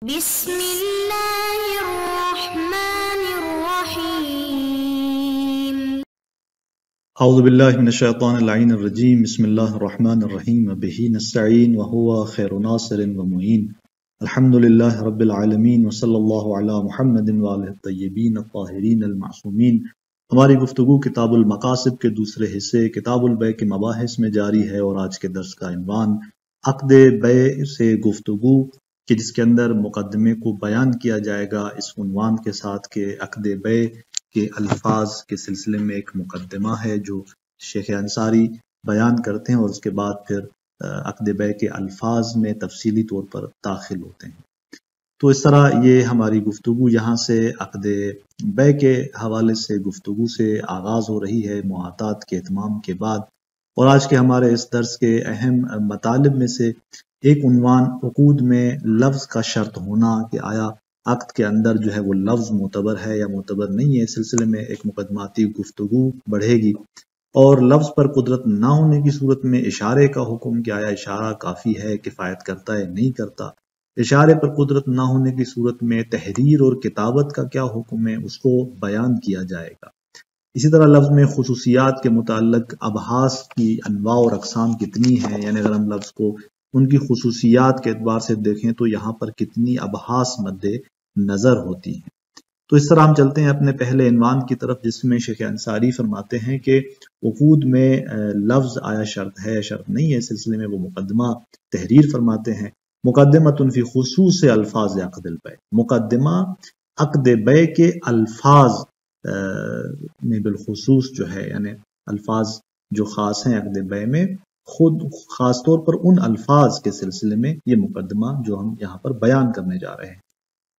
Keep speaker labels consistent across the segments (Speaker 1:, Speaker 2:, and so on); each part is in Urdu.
Speaker 1: بسم اللہ الرحمن الرحیم
Speaker 2: اعوذ باللہ من الشیطان اللعین الرجیم بسم اللہ الرحمن الرحیم بہ نستعین وہو خیر ناصر ومعین الحمد للہ رب العالمین وصلی اللہ علی محمد وآلہ الطیبین الطاہرین المعصومین۔ ہماری گفتگو کتاب المقاصد کے دوسرے حصے کتاب البیع کے مباحث میں جاری ہے، اور آج کے درس کا عنوان عقد بیع سے گفتگو کہ جس کے اندر مقدمے کو بیان کیا جائے گا اس عنوان کے ساتھ کہ عقد بیع کے الفاظ کے سلسلے میں ایک مقدمہ ہے جو شیخ انصاری بیان کرتے ہیں، اور اس کے بعد پھر عقد بیع کے الفاظ میں تفصیلی طور پر داخل ہوتے ہیں۔ تو اس طرح یہ ہماری گفتگو یہاں سے عقد بیع کے حوالے سے گفتگو سے آغاز ہو رہی ہے معاہدات کے اتمام کے بعد، اور آج کے ہمارے اس درس کے اہم مطالب میں سے ایک عنوان عقود میں لفظ کا شرط ہونا کہ آیا عقد کے اندر جو ہے وہ لفظ معتبر ہے یا معتبر نہیں ہے، اس سلسلے میں ایک مقدماتی گفتگو بڑھے گی، اور لفظ پر قدرت نہ ہونے کی صورت میں اشارے کا حکم کہ آیا اشارہ کافی ہے، کفایت کرتا ہے نہیں کرتا، اشارے پر قدرت نہ ہونے کی صورت میں تحریر اور کتابت کا کیا حکم ہے اس کو بیان کیا جائے گا۔ اسی طرح لفظ میں خصوصیات کے متعلق ابحاث کی انواع اور اقسام کتنی ہیں، یعنی اگر ہم لفظ کو ان کی خصوصیات کے اعتبار سے دیکھیں تو یہاں پر کتنی ابحاث مد نظر ہوتی ہیں۔ تو اس طرح ہم چلتے ہیں اپنے پہلے عنوان کی طرف، جس میں شیخ انصاری فرماتے ہیں کہ عقود میں لفظ آیا شرط ہے شرط نہیں ہے، اس سلسلے میں وہ مقدمہ تحریر فرماتے ہیں۔ مقدمۃ فی خصوص الفاظ عقد البیع، مقدمہ عقد بیع کے الفاظ میں بالخصوص جو ہے، یعنی الفاظ جو خاص ہیں عقد بیع میں، خود خاص طور پر ان الفاظ کے سلسلے میں یہ مقدمہ جو ہم یہاں پر بیان کرنے جا رہے ہیں۔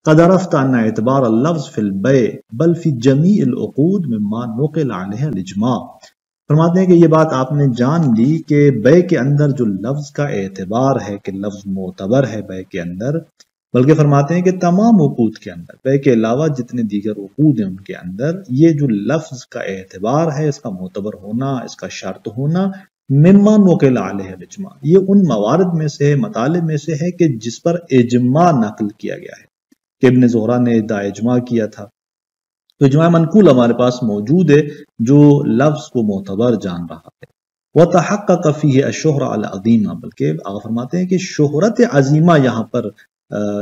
Speaker 2: قد عرفت ان اعتبار اللفظ فی البیع بل فی جمیع العقود مما نقل علیہ الاجماع، فرماتے ہیں کہ یہ بات آپ نے جان لی کہ بیع کے اندر جو لفظ کا اعتبار ہے کہ لفظ معتبر ہے بیع کے اندر، بلکہ فرماتے ہیں کہ تمام عقود کے اندر، بیع کے علاوہ جتنے دیگر عقود ہیں ان کے اندر یہ جو لفظ کا اعتبار ہے، اس کا معتبر ہونا، اس کا شرط ہونا، مما نقل علیہ الاجماع، یہ ان موارد میں سے مطالب میں سے ہے کہ جس پر اجماع نقل کیا گیا ہے، کہ ابن زہرہ نے ادعا اجماع کیا تھا، تو اجماع منقول ہمارے پاس موجود ہے جو لفظ کو معتبر جان رہا ہے۔ وتحقق فیہ الشہرۃ العظیمہ، بلکہ آقا فرماتے ہیں کہ شہرت عظیمہ یہاں پر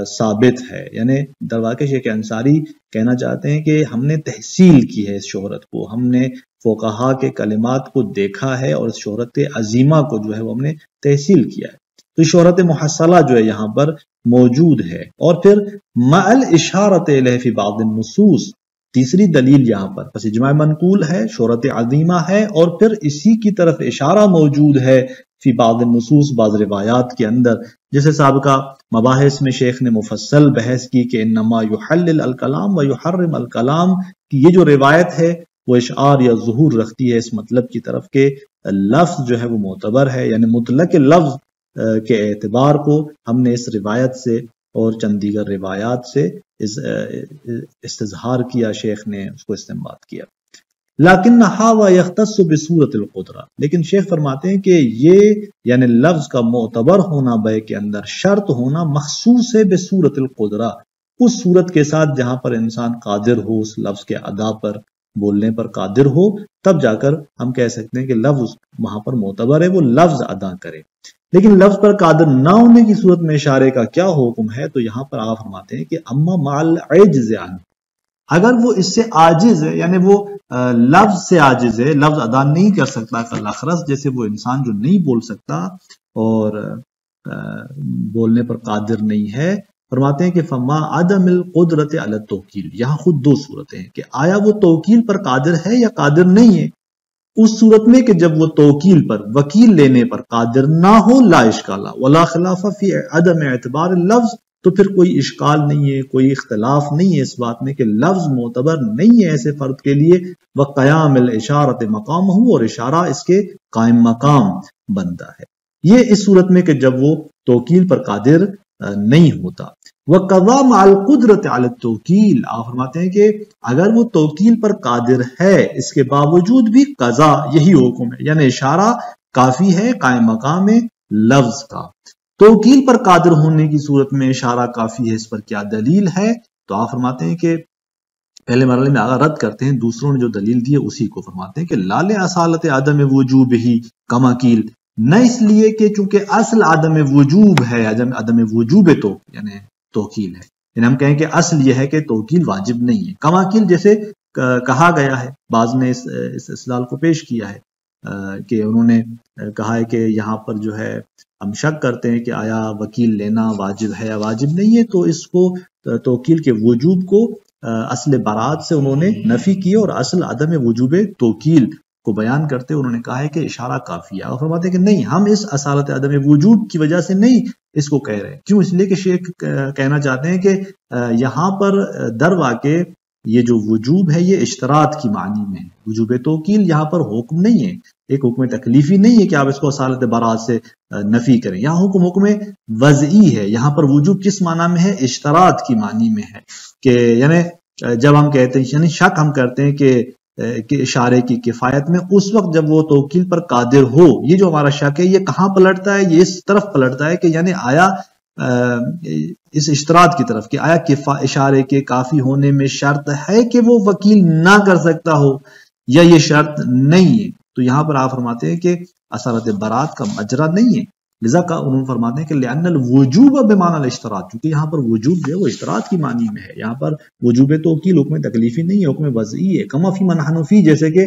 Speaker 2: ثابت ہے، یعنی درواقع شیخ انصاری کہنا چاہتے ہیں کہ ہم نے تحصیل کی ہے اس شہرت کو، ہم نے فقہا کے کلمات کو دیکھا ہے اور اس شہرت عظیمہ کو جو ہے وہ ہم نے تحصیل کیا ہے، تو شہرت محصلہ جو ہے یہاں پر موجود ہے۔ اور پھر مع الاشارۃ الیہ فی بعض النصوص، تیسری دلیل یہاں پر بس اجماع منقول ہے، شہرت عظیمہ ہے، اور پھر اسی کی طرف اشارہ موجود ہے فی بعض النصوص، بعض روایات کے اندر، جیسے سابقہ مباحث میں شیخ نے مفصل بحث کی کہ انما یحلل الکلام و یحرم الکلام، کہ یہ جو روایت ہے وہ اشعار یا ظہور رکھتی ہے اس مطلب کی طرف کہ لفظ جو ہے وہ معتبر ہے، یعنی مطلق لفظ کے اعتبار کو ہم نے اس روایت سے اور چند دیگر روایات سے استظہار کیا، شیخ نے اس کو استنباط کیا۔ لیکن ھذا یختص بصورت القدرہ، لیکن شیخ فرماتے ہیں کہ یہ یعنی لفظ کا معتبر ہونا بیع کے اندر شرط ہونا مخصوص ہے بصورت القدرہ، اس صورت کے ساتھ جہاں پر انسان قادر ہو، اس لفظ کے ادا پر بولنے پر قادر ہو، تب جا کر ہم کہہ سکتے ہیں کہ لفظ وہاں پر معتبر ہے، وہ لفظ ادا کرے۔ لیکن لفظ پر قادر نہ ہونے کی صورت میں اشارے کا کیا حکم ہے، تو یہاں پر آپ فرماتے ہیں کہ اما مع العجز عنہ، اگر وہ اس سے عاجز ہے، یعنی وہ لفظ سے عاجز ہے، لفظ ادا نہیں کر سکتا، کالاخرس جیسے وہ انسان جو نہیں بول سکتا اور بولنے پر قادر نہیں ہے، فرماتے ہیں کہ فما عدم القدرت علی التوکیل، یہاں خود دو صورتیں ہیں کہ آیا وہ توکیل پر قادر ہے یا قادر نہیں ہے۔ اس صورت میں کہ جب وہ توکیل پر، وکیل لینے پر قادر نہ ہو، لا اشکال ولا خلاف فی عدم اعتبار اللفظ، تو پھر کوئی اشکال نہیں ہے، کوئی اختلاف نہیں ہے اس بات میں کہ لفظ معتبر نہیں ہے ایسے فرد کے لیے، وقیام الاشارۃ مقامہ، اور اشارہ اس کے قائم مقام بنتا ہے، یہ اس صورت میں کہ جب وہ توکیل پر قادر نہیں ہوتا۔ وقضا مع القدرت علی التوکیل، آپ فرماتے ہیں کہ اگر وہ توکیل پر قادر ہے اس کے باوجود بھی قضا یہی حکم ہے، یعنی اشارہ کافی ہے قائم مقام لفظ کا۔ توکیل پر قادر ہونے کی صورت میں اشارہ کافی ہے، اس پر کیا دلیل ہے؟ تو آپ فرماتے ہیں کہ پہلے مرحلے میں آگاہ رد کرتے ہیں، دوسروں نے جو دلیل دی ہے اسی کو فرماتے ہیں کہ لال اصالت عدم وجوب ہی کما قیل، نہ اس لیے کہ چونکہ اصل عدم وجوب ہے، عدم وجوب تو یعنی توکیل ہے، یعنی ہم کہیں کہ اصل یہ ہے کہ توکیل واجب نہیں ہے، کما قیل جیسے کہا گیا ہے، بعض نے اس استدلال کو پیش کیا ہے کہ انہوں نے کہا ہے کہ یہاں پر جو ہے ہم شک کرتے ہیں کہ آیا وکیل لینا واجب ہے یا واجب نہیں ہے، تو اس کو توکیل کے وجوب کو اصل برات سے انہوں نے نفی کی اور اصل عدم وجوب توکیل کو بیان کرتے انہوں نے کہا ہے کہ اشارہ کافی ہے، اور فرماتے ہیں کہ نہیں، ہم اس اصالت عدم وجوب کی وجہ سے نہیں اس کو کہہ رہے، کیوں؟ اس لیے کہ شیخ کہنا چاہتے ہیں کہ یہاں پر در واقع یہ جو وجوب ہے یہ اشتراط کی معنی میں ہے، وجوب توکیل یہاں پر حکم نہیں ہے، ایک حکم تکلیفی نہیں ہے کہ آپ اس کو اصالت برات سے نفی کریں، یہاں حکم وضعی ہے، یہاں پر وجوب کس معنی میں ہے؟ اشتراط کی معنی میں ہے، کہ یعنی جب ہم کہتے ہیں یعنی شک ہم کرتے ہیں کہ اشارے کی کفایت میں اس وقت جب وہ توکیل پر قادر ہو، یہ جو ہمارا شک ہے یہ کہاں پلٹتا ہے؟ یہ اس طرف پلٹتا ہے کہ یعنی آیا اس اشتراط کی طرف کہ آیا اشارے کے کافی ہونے میں شرط ہے کہ وہ وکیل نہ کر سکتا ہو یا یہ شرط نہیں ہے؟ تو یہاں پر آپ فرماتے ہیں کہ اصالت برات کا مجرا نہیں ہے، لذا کا انہوں نے فرماتے ہیں کہ لأن الوجوب بمعنی الاشتراط، کیونکہ یہاں پر وجوب جو ہے وہ اشتراط کی معنی میں ہے، یہاں پر وجوب توکیل حکم تکلیفی نہیں ہے، حکم وضعی ہے، کما فی من حنفی، جیسے کہ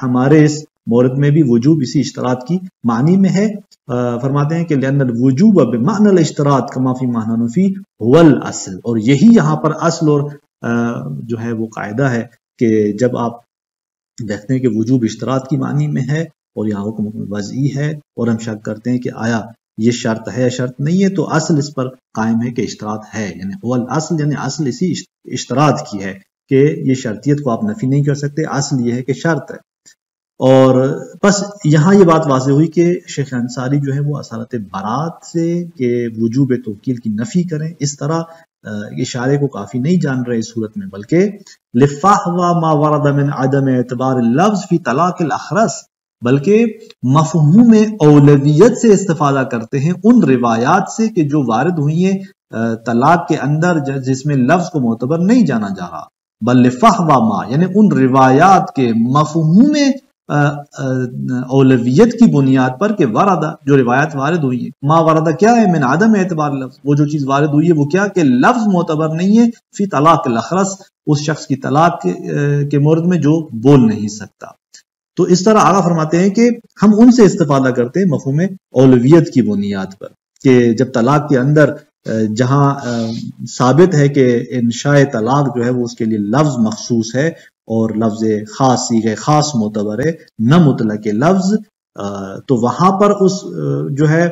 Speaker 2: ہمارے اس مورد میں بھی وجوب اسی اشتراط کی معنی میں ہے، فرماتے ہیں کہ لأن الوجوب بمعنی الاشتراط کما فی من حنفی هو الاصل، اور یہی یہاں پر اصل اور جو ہے وہ قاعدہ ہے کہ جب آپ دیکھتے ہیں کہ وجوب اشتراط کی معنی میں ہے اور یہاں حکم وضعی ہے اور ہم شک کرتے ہیں کہ آیا یہ شرط ہے یا شرط نہیں ہے، تو اصل اس پر قائم ہے کہ اشتراط ہے، یعنی هو الاصل، یعنی اصل اسی اشتراط کی ہے کہ یہ شرطیت کو آپ نفی نہیں کر سکتے، اصل یہ ہے کہ شرط ہے۔ اور بس یہاں یہ بات واضح ہوئی کہ شیخ انصاری جو ہے وہ اصالت برات سے کہ وجوب توکیل کی نفی کریں، اس طرح اشارے کو کافی نہیں جان رہے اس صورت میں، بلکہ لفحوى ما ورد من عدم اعتبار اللفظ فی طلاق الاخرس، بلکہ مفہوم اولویت سے استفادہ کرتے ہیں ان روایات سے کہ جو وارد ہوئی ہیں طلاق کے اندر جس میں لفظ کو معتبر نہیں جانا جا رہا، بل لفحوى ما یعنی ان روایات کے مفہوم اولویت کی بنیاد پر کہ وردہ جو روایت وارد ہوئی ہے، ما وردہ کیا ہے؟ من عدم اعتبار لفظ، وہ جو چیز وارد ہوئی ہے وہ کیا کہ لفظ معتبر نہیں ہے فی طلاق الاخرس، اس شخص کی طلاق کے مورد میں جو بول نہیں سکتا۔ تو اس طرح آگاہ فرماتے ہیں کہ ہم ان سے استفادہ کرتے ہیں مفہوم اولویت کی بنیاد پر کہ جب طلاق کے اندر جہاں ثابت ہے کہ انشاء طلاق جو ہے وہ اس کے لیے لفظ مخصوص ہے اور لفظ خاص صیغہ خاص معتبر ہے نہ مطلق لفظ، تو وہاں پر اس جو ہے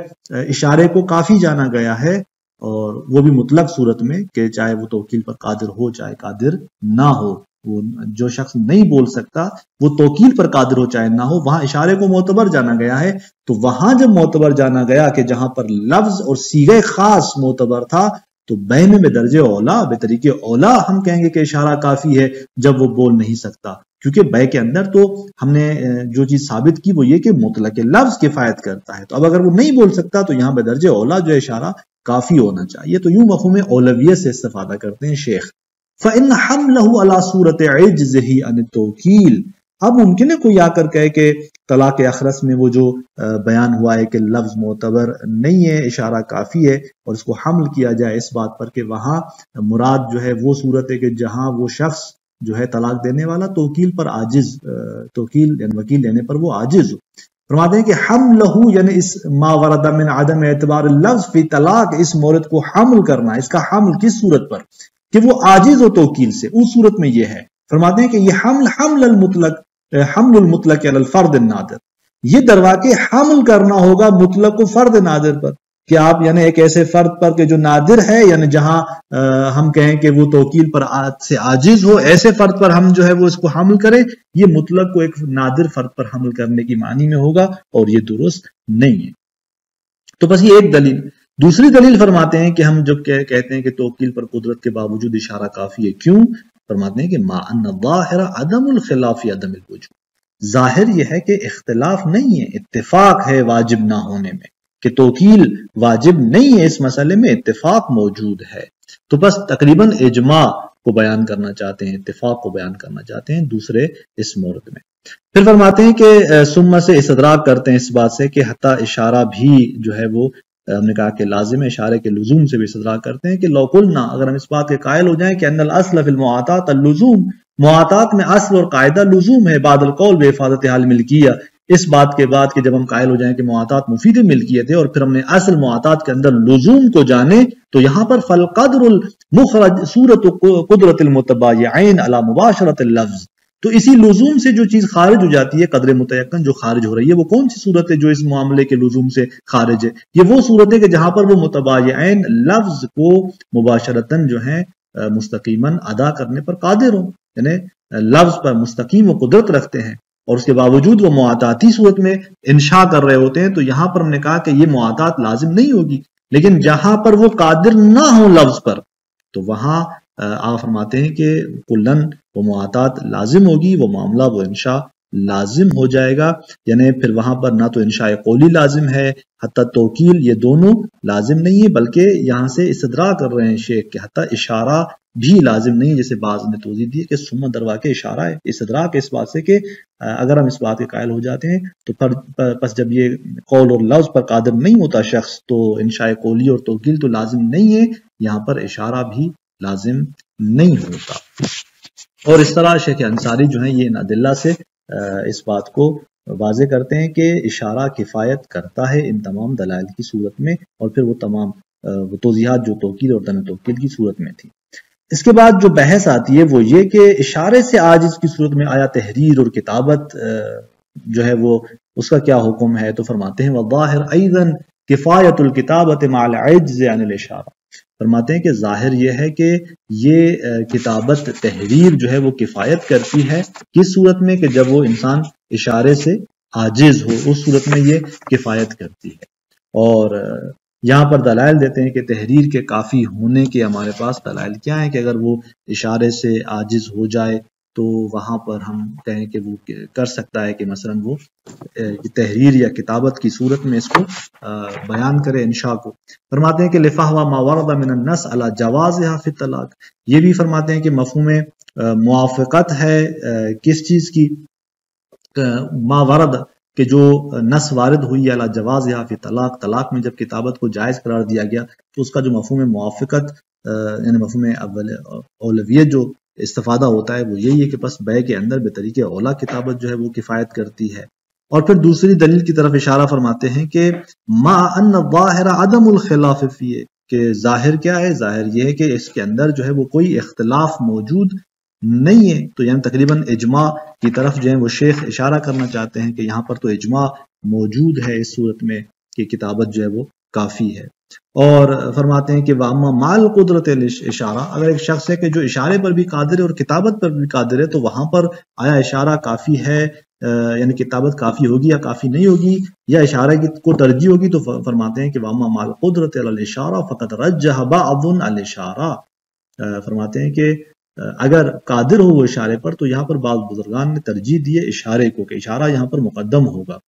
Speaker 2: اشارے کو کافی جانا گیا ہے، اور وہ بھی مطلق صورت میں کہ چاہے وہ توکیل پر قادر ہو چاہے قادر نہ ہو، وہ جو شخص نہیں بول سکتا وہ توکیل پر قادر ہو چاہے نہ ہو، وہاں اشارے کو معتبر جانا گیا ہے۔ تو وہاں جب معتبر جانا گیا کہ جہاں پر لفظ اور صیغہ خاص معتبر تھا، تو بین میں درجے اولا بطریقے اولا ہم کہیں گے کہ اشارہ کافی ہے جب وہ بول نہیں سکتا، کیونکہ بے کے اندر تو ہم نے جو چیز ثابت کی وہ یہ کہ مطلق لفظ کفایت کرتا ہے، تو اب اگر وہ نہیں بول سکتا تو یہاں بدرجے اولا جو اشارہ کافی ہونا چاہیے۔ تو یوں مفہوم اولویت سے استفادہ کرتے ہیں شیخ۔ فإن حمله على صورت عجزه عن التوکیل، اب ممکن ہے کوئی آ کر کہے کہ طلاق اخرس میں وہ جو بیان ہوا ہے کہ لفظ معتبر نہیں ہے، اشارہ کافی ہے، اور اس کو حمل کیا جائے اس بات پر کہ وہاں مراد جو ہے وہ صورت ہے کہ جہاں وہ شخص جو ہے طلاق دینے والا توکیل پر عاجز، توکیل یعنی وکیل لینے پر وہ عاجز ہو۔ فرماتے ہیں کہ حملہ یعنی اس ما ورد من عدم اعتبار اللفظ فی طلاق، اس مورد کو حمل کرنا، اس کا حمل کس صورت پر کہ وہ عاجز ہو توکیل سے، اس صورت میں یہ ہے۔ فرماتے ہیں کہ یہ حمل المطلق علی الفرد النادر، یہ درواقع حمل کرنا ہوگا مطلق و فرد نادر پر، کہ آپ یعنی ایک ایسے فرد پر کہ جو نادر ہے، یعنی جہاں ہم کہیں کہ وہ توکیل پر سے عاجز ہو، ایسے فرد پر ہم جو ہے وہ اس کو حمل کریں، یہ مطلق کو ایک نادر فرد پر حمل کرنے کی معنی میں ہوگا، اور یہ درست نہیں ہے۔ تو بس یہ ایک دلیل۔ دوسری دلیل فرماتے ہیں کہ ہم جب کہتے ہیں کہ توکیل پر قدرت کے باوجود اشارہ کافی ہے، کیوں؟ فرماتے ہیں کہ ما ان ظاہر عدم الخلاف عدم الوجوب، ظاہر یہ ہے کہ اختلاف نہیں ہے، اتفاق ہے واجب نہ ہونے میں، کہ توکیل واجب نہیں ہے اس مسئلے میں اتفاق موجود ہے. تو بس تقریباً اجماع کو بیان کرنا چاہتے ہیں، اتفاق کو بیان کرنا چاہتے ہیں دوسرے اس مورد میں. پھر فرماتے ہیں کہ ثم سے استدراک کرتے ہیں اس بات سے کہ حتی اشارہ بھی جو ہے وہ ہم نے کہا کہ لازم ہے، اشارے کے لزوم سے بھی استدراک کرتے ہیں کہ لو قلنا، اگر ہم اس بات کے قائل ہو جائیں کہ ان الاصل فی المعاطات اللزوم، معاطات میں اصل اور قاعدہ لزوم ہے، بعد القول بحفاظت حال ملکیہ، اس بات کے بعد کہ جب ہم قائل ہو جائیں کہ معاطات مفید ملکیت ہے اور پھر ہم نے اصل معاطات کے اندر لزوم کو جانے، تو یہاں پر فالقدر المخرج صورت قدرت المتبايعين على مباشرت اللفظ، تو اسی لزوم سے جو چیز خارج ہو جاتی ہے، قدر متیقن جو خارج ہو رہی ہے، وہ کون سی صورت ہے جو اس معاملے کے لزوم سے خارج ہے؟ یہ وہ صورت ہے کہ جہاں پر وہ متبايعين لفظ کو مباشرتاً جو ہیں مستقیماً ادا کرنے پر قادر ہوں، یعنی لفظ پر مستقیم و قدرت رکھتے ہیں اور اس کے باوجود وہ معاطاتی صورت میں انشاء کر رہے ہوتے ہیں. تو یہاں پر ہم نے کہا کہ یہ معاطات لازم نہیں ہوگی، لیکن جہاں پر وہ قادر نہ ہوں لفظ پر، تو وہاں آپ فرماتے ہیں کہ کلن وہ معاطات لازم ہوگی، وہ معاملہ وہ انشاء لازم ہو جائے گا. یعنی پھر وہاں پر نہ تو انشاء قولی لازم ہے، حتی توکیل، یہ دونوں لازم نہیں ہے، بلکہ یہاں سے استدراک کر رہے ہیں شیخ کہ حتی اشارہ بھی لازم نہیں، جیسے بعض نے توضیح دی کہ ثم دروا کے اشارہ ہے. استدراک اس بات سے کہ اگر ہم اس بات کے قائل ہو جاتے ہیں تو پس جب یہ قول اور لفظ پر قادر نہیں ہوتا شخص، تو انشاء قولی اور توکیل تو لازم نہیں ہے، یہاں پر اشارہ بھی لازم نہیں ہوتا. اور اس طرح شیخ انصاری جو ہیں یہ ان ادلہ سے اس بات کو واضح کرتے ہیں کہ اشارہ کفایت کرتا ہے ان تمام دلائل کی صورت میں، اور پھر وہ تمام وہ توضیحات جو توکیل اور دم توکیل کی صورت میں تھی. اس کے بعد جو بحث آتی ہے وہ یہ کہ اشارے سے عاجز کی صورت میں آیا تحریر اور کتابت جو ہے وہ اس کا کیا حکم ہے؟ تو فرماتے ہیں وظاہر ایضاً کفایت الکتابت مع العجز عن الاشارہ، فرماتے ہیں کہ ظاہر یہ ہے کہ یہ کتابت تحریر جو ہے وہ کفایت کرتی ہے کس صورت میں؟ کہ جب وہ انسان اشارے سے عاجز ہو، اس صورت میں یہ کفایت کرتی ہے. اور یہاں پر دلائل دیتے ہیں کہ تحریر کے کافی ہونے کے ہمارے پاس دلائل کیا ہیں کہ اگر وہ اشارے سے عاجز ہو جائے تو وہاں پر ہم کہیں کہ وہ کر سکتا ہے کہ مثلا وہ تحریر یا کتابت کی صورت میں اس کو بیان کرے انشاء کو. فرماتے ہیں کہ لفہوہ ما ورد من النص علی جوازها فی الطلاق، یہ بھی فرماتے ہیں کہ مفہوم موافقت ہے کس چیز کی؟ ما ورد کہ جو نص وارد ہوئی علی جوازها فی طلاق، طلاق میں جب کتابت کو جائز قرار دیا گیا تو اس کا جو مفہوم موافقت یعنی مفہوم اولویت جو استفادہ ہوتا ہے وہ یہی ہے کہ پس بے کے اندر بطریق اولا کتابت جو ہے وہ کفایت کرتی ہے. اور پھر دوسری دلیل کی طرف اشارہ فرماتے ہیں کہ ما ان الظاہر عدم الخلاف فیہ، کہ ظاہر کیا ہے؟ ظاہر یہ ہے کہ اس کے اندر جو ہے وہ کوئی اختلاف موجود نہیں ہے. تو یعنی تقریباً اجماع کی طرف جو ہے وہ شیخ اشارہ کرنا چاہتے ہیں کہ یہاں پر تو اجماع موجود ہے اس صورت میں کہ کتابت جو ہے وہ کافی ہے. اور فرماتے ہیں کہ واما مال قدرت اشارہ، اگر ایک شخص ہے کہ جو اشارے پر بھی قادر ہے اور کتابت پر بھی قادر ہے، تو وہاں پر آیا اشارہ کافی ہے یعنی کتابت کافی ہوگی یا کافی نہیں ہوگی، یا اشارہ کو ترجیح ہوگی؟ تو فرماتے ہیں کہ واما مال قدرت الاشارہ فقط رجح بعض الاشارہ، فرماتے ہیں کہ اگر قادر ہو وہ اشارے پر تو یہاں پر بعض بزرگان نے ترجیح دی ہے اشارے کو کہ اشارہ یہاں پر مقدم ہوگا.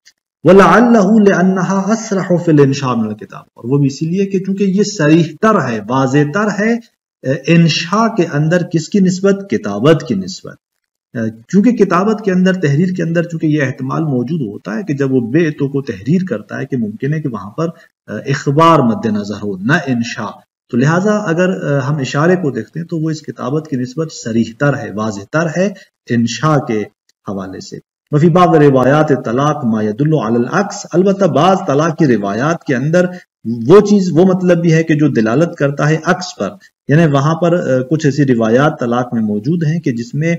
Speaker 2: وَلَعَلَّهُ لِأَنَّهَا أَسْرَحُ فِي الْإِنشَاءِ مِنَ الْكِتَابِ، اور وہ بھی اسی لیے کہ چونکہ یہ صریح تر ہے، واضح تر ہے انشاء کے اندر کس کی نسبت؟ کتابت کی نسبت. چونکہ کتابت کے اندر، تحریر کے اندر چونکہ یہ احتمال موجود ہوتا ہے کہ جب وہ بے تو کو تحریر کرتا ہے کہ ممکن ہے کہ وہاں پر اخبار مد نظر ہو نہ انشاء، تو لہٰذا اگر ہم اشارے کو دیکھتے ہیں تو وہ اس کتابت کی نسبت صریح تر ہے، واضح تر ہے انشاء کے حوالے سے. وفی بعض روایات طلاق ما يدل علی العکس، البتہ بعض طلاق کی روایات کے اندر وہ چیز، وہ مطلب بھی ہے کہ جو دلالت کرتا ہے عکس پر، یعنی وہاں پر کچھ ایسی روایات طلاق میں موجود ہیں کہ جس میں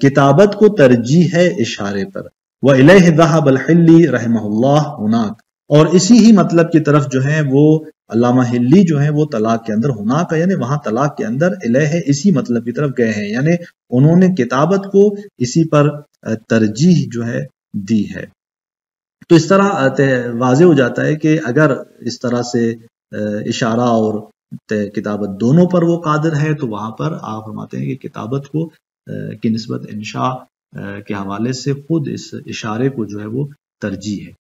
Speaker 2: کتابت کو ترجیح ہے اشارے پر. وَإِلَيْهِ ذَهَبَ الْحِلِّ رحمہ اللہ ہناک، اور اسی ہی مطلب کی طرف جو ہیں وہ علامہ حلی جو ہیں وہ طلاق کے اندر ہناک ہے، یعنی وہاں طلاق کے اندر الہ اسی مطلب کی طرف گئے ہیں، یعنی انہوں نے کتابت کو اسی پر ترجیح جو ہے دی ہے. تو اس طرح واضح ہو جاتا ہے کہ اگر اس طرح سے اشارہ اور کتابت دونوں پر وہ قادر ہے تو وہاں پر آپ فرماتے ہیں کہ کتابت کو کی نسبت انشاء کے حوالے سے خود اس اشارے کو جو ہے وہ ترجیح ہے.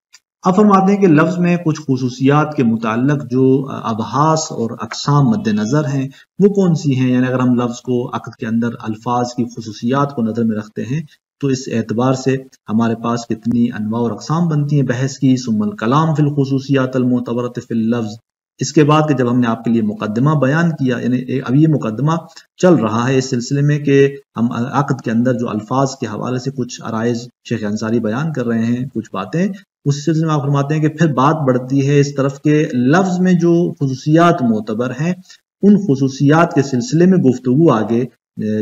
Speaker 2: اب فرماتے ہیں کہ لفظ میں کچھ خصوصیات کے متعلق جو ابحاث اور اقسام مد نظر ہیں وہ کون سی ہیں، یعنی اگر ہم لفظ کو عقد کے اندر الفاظ کی خصوصیات کو نظر میں رکھتے ہیں تو اس اعتبار سے ہمارے پاس کتنی انواع اور اقسام بنتی ہیں بحث کی۔ ثم الکلام فی الخصوصیات المعتبرۃ فی اللفظ، اس کے بعد کہ جب ہم نے آپ کے لیے مقدمہ بیان کیا، یعنی اب یہ مقدمہ چل رہا ہے اس سلسلے میں کہ ہم عقد کے اندر جو الفاظ کے حوالے سے کچھ عرائض شیخ انصاری بیان کر رہے ہیں، کچھ باتیں، اس سلسلے میں آپ فرماتے ہیں کہ پھر بات بڑھتی ہے اس طرف کہ لفظ میں جو خصوصیات معتبر ہیں ان خصوصیات کے سلسلے میں گفتگو آگے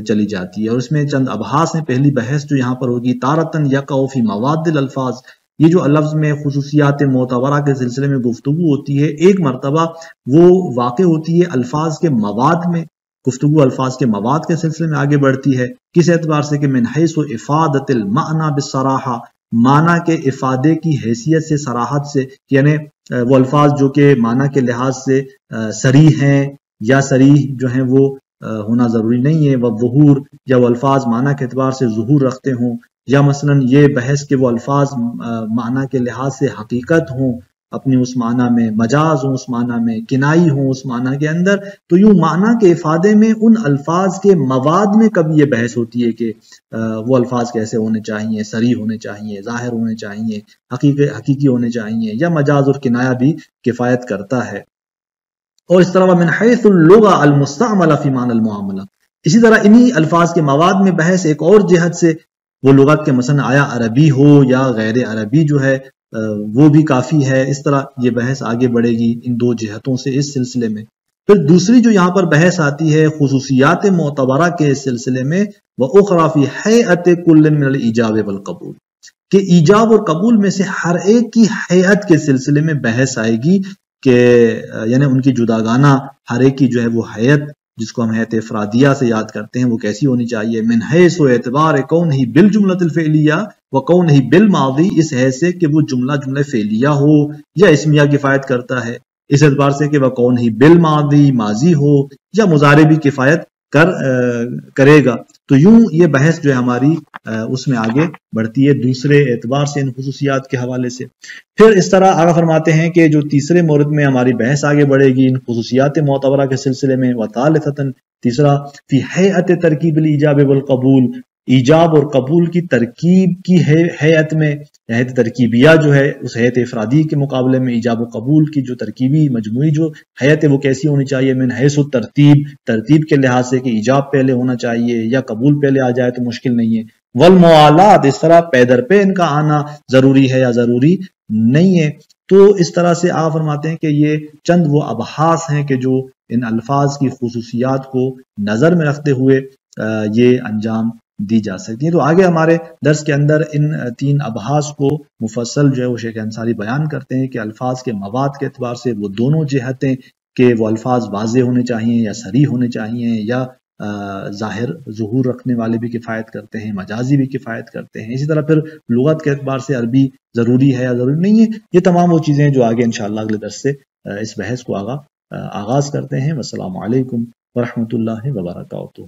Speaker 2: چلی جاتی ہے، اور اس میں چند ابحاث ہیں۔ پہلی بحث جو یہاں پر ہوگی تارتن یقع فی مواد الالفاظ، یہ جو لفظ میں خصوصیات معتبرہ کے سلسلے میں گفتگو ہوتی ہے ایک مرتبہ وہ واقع ہوتی ہے الفاظ کے مواد میں، گفتگو الفاظ کے مواد کے سلسلے میں آگے بڑھتی ہے، کس اعتبار سے کہ من حیث افادۃ المعنی بالصراحہ، معنی کے افادے کی حیثیت سے، صراحت سے، یعنی وہ الفاظ جو کہ معنی کے لحاظ سے صریح ہیں یا صریح جو ہیں وہ ہونا ضروری نہیں ہے، وہ ظہور، یا وہ الفاظ معنی کے اعتبار سے ظہور رکھتے ہوں، یا مثلا یہ بحث کہ وہ الفاظ معنی کے لحاظ سے حقیقت ہوں اپنی اس معنی میں، مجاز ہوں اس معنی میں، کنائی ہوں اس معنی کے اندر، تو یوں معنی کے افادے میں ان الفاظ کے مواد میں کبھی یہ بحث ہوتی ہے کہ وہ الفاظ کیسے ہونے چاہیے، صریح ہونے چاہیے، ظاہر ہونے چاہیے، حقیقی ہونے چاہیے، یا مجاز اور کنایہ بھی کفایت کرتا ہے۔ اور اس طرح من حیث اللغہ المستعملہ فی معنی المعاملہ، اسی طرح انہی الفاظ کے مواد میں بحث ایک اور جہت سے، وہ لغت کے مثلا آیا عربی ہو یا غیر عربی جو ہے وہ بھی کافی ہے، اس طرح یہ بحث آگے بڑھے گی ان دو جہتوں سے اس سلسلے میں۔ پھر دوسری جو یہاں پر بحث آتی ہے خصوصیات معتبرہ کے سلسلے میں، وَأُخْرَى فِي حَيْئَةِ كُلٍّ مِّنَ الْإِيجَابِ وَالْقَبُولِ، کہ ایجاب اور قبول میں سے ہر ایک کی حیت کے سلسلے میں بحث آئے گی کہ یعنی ان کی جداگانہ ہر ایک کی جو ہے وہ حیت، جس کو ہم حیت افرادیہ سے یاد کرتے ہیں، وہ کیسی ہونی چاہیے، من حیث و اعتبار کونہ بالجملۃ الفعلیہ و کونہ بالماضی، اس حیث سے کہ وہ جملہ فعلیہ ہو یا اسمیہ کفایت کرتا ہے، اس اعتبار سے کہ وہ کونہ بالماضی ماضی ہو یا مضارع بھی کفایت کرے گا۔ تو یوں یہ بحث جو ہے ہماری اس میں آگے بڑھتی ہے دوسرے اعتبار سے ان خصوصیات کے حوالے سے۔ پھر اس طرح آگے فرماتے ہیں کہ جو تیسرے مورد میں ہماری بحث آگے بڑھے گی ان خصوصیات معتبرہ کے سلسلے میں، وثالثتاً، تیسرا، فی حیئت ترکیب الایجاب والقبول، ایجاب اور قبول کی ترکیب کی حیت میں، حیت ترکیبیہ جو ہے اس حیت افرادی کے مقابلے میں ایجاب و قبول کی جو ترکیبی مجموعی جو حیت ہے وہ کیسی ہونی چاہیے، من حیث ترتیب کے لحاظ سے کہ ایجاب پہلے ہونا چاہیے یا قبول پہلے آ جائے تو مشکل نہیں ہے، والموالات، اس طرح پے در پہ ان کا آنا ضروری ہے یا ضروری نہیں ہے۔ تو اس طرح سے آپ فرماتے ہیں کہ یہ چند وہ ابحاث ہیں کہ جو ان الفاظ کی خصوصیات کو نظر میں رکھتے ہوئے یہ انجام دی جا سکتی ہیں۔ تو آگے ہمارے درس کے اندر ان تین ابحاث کو مفصل جو ہے وہ شیخ انصاری بیان کرتے ہیں کہ الفاظ کے مواد کے اعتبار سے وہ دونوں جہتیں کہ وہ الفاظ واضح ہونے چاہیے یا صریح ہونے چاہیے یا ظاہر ظہور رکھنے والے بھی کفایت کرتے ہیں، مجازی بھی کفایت کرتے ہیں، اسی طرح پھر لغت کے اعتبار سے عربی ضروری ہے یا ضروری نہیں ہے۔ یہ تمام وہ چیزیں جو آگے انشاءاللہ اگلے درس سے اس بحث کو آغاز کرتے ہیں۔ والسلام علیکم ورحمۃ اللہ وبرکاتہ۔